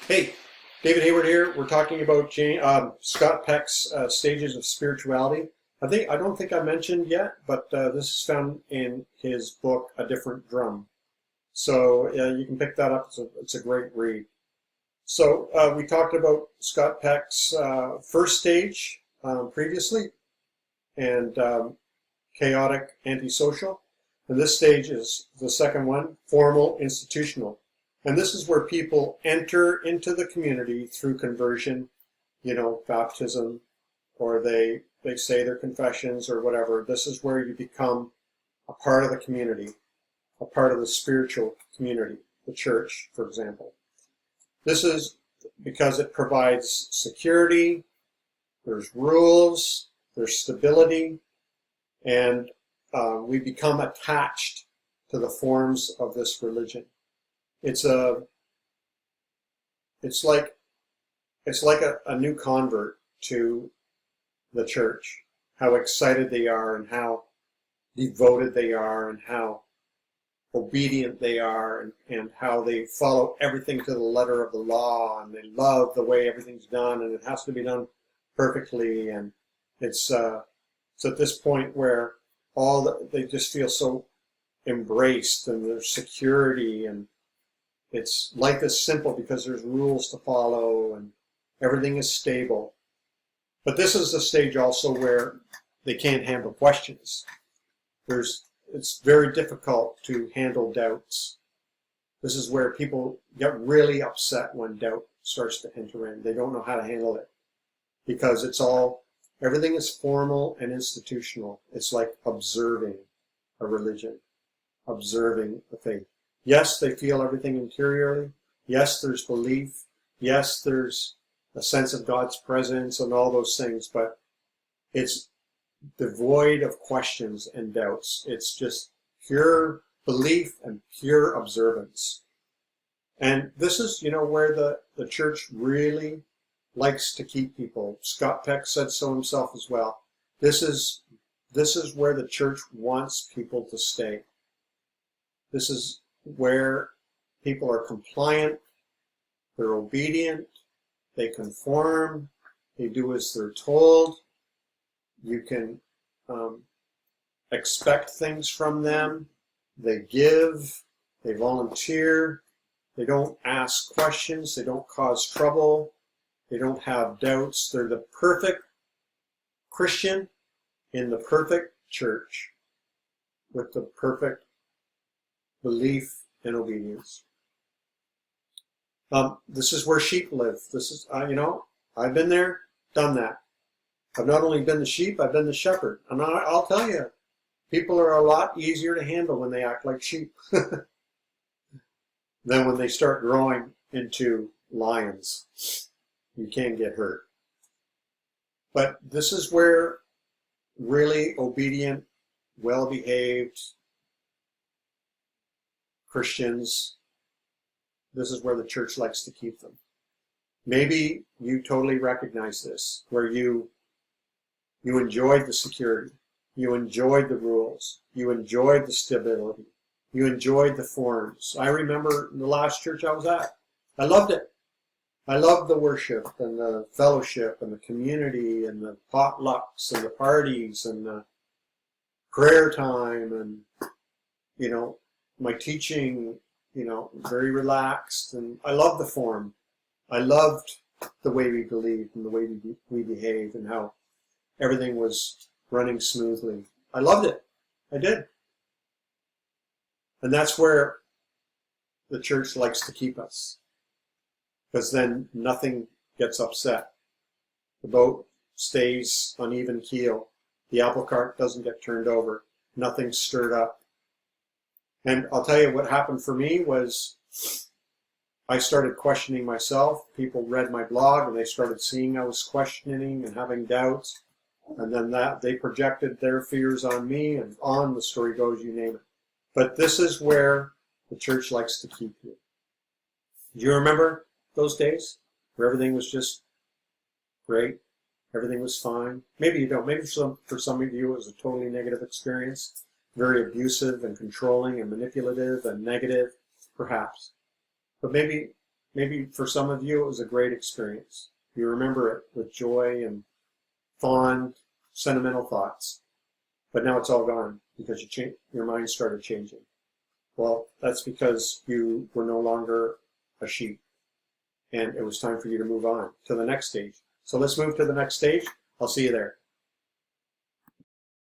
Hey, David Hayward here. We're talking about Scott Peck's stages of spirituality. I don't think I mentioned yet, but this is found in his book, A Different Drum. So you can pick that up. It's a great read. So we talked about Scott Peck's first stage previously, and chaotic antisocial. And this stage is the second one, formal institutional. And this is where people enter into the community through conversion, baptism, or they say their confessions or whatever. This is where you become a part of the community, a part of the spiritual community, the church, for example. This is because it provides security, there's rules, there's stability, and we become attached to the forms of this religion. It's like a new convert to the church. How excited they are, and how devoted they are, and how obedient they are, and how they follow everything to the letter of the law, and they love the way everything's done, and it has to be done perfectly. And it's at this point where they just feel so embraced, and there's security, and it's life is simple because there's rules to follow and everything is stable. But this is a stage also where they can't handle questions. It's very difficult to handle doubts. This is where people get really upset when doubt starts to enter in. They don't know how to handle it because everything is formal and institutional. It's like observing a religion, observing the faith. Yes, they feel everything interiorly. Yes, there's belief. Yes, there's a sense of God's presence and all those things, but it's devoid of questions and doubts. It's just pure belief and pure observance. And this is, where the church really likes to keep people. Scott Peck said so himself as well. This is where the church wants people to stay. This is where people are compliant, they're obedient, they conform, they do as they're told. You can expect things from them. They give, they volunteer, they don't ask questions, they don't cause trouble, they don't have doubts. They're the perfect Christian in the perfect church with the perfect belief and obedience. This is where sheep live. This is, I've been there, done that. I've not only been the sheep, I've been the shepherd. I'll tell you, people are a lot easier to handle when they act like sheep than when they start growing into lions. You can get hurt. But this is where really obedient, well-behaved Christians, this is where the church likes to keep them. Maybe you totally recognize this, where you enjoyed the security, you enjoyed the rules, you enjoyed the stability, you enjoyed the forms. I remember the last church I was at, I loved it. I loved the worship and the fellowship and the community and the potlucks and the parties and the prayer time and, my teaching, very relaxed, and I loved the form. I loved the way we believed and the way we behaved and how everything was running smoothly. I loved it. I did. And that's where the church likes to keep us, because then nothing gets upset. The boat stays on even keel. The apple cart doesn't get turned over. Nothing's stirred up. And I'll tell you what happened for me was I started questioning myself. People read my blog and they started seeing I was questioning and having doubts. And then they projected their fears on me, and on the story goes, you name it. But this is where the church likes to keep you. Do you remember those days where everything was just great? Everything was fine? Maybe you don't. Maybe for some of you it was a totally negative experience. Very abusive and controlling and manipulative and negative, perhaps. But maybe maybe for some of you, it was a great experience. You remember it with joy and fond, sentimental thoughts. But now it's all gone because your mind started changing. Well, that's because you were no longer a sheep. And it was time for you to move on to the next stage. So let's move to the next stage. I'll see you there.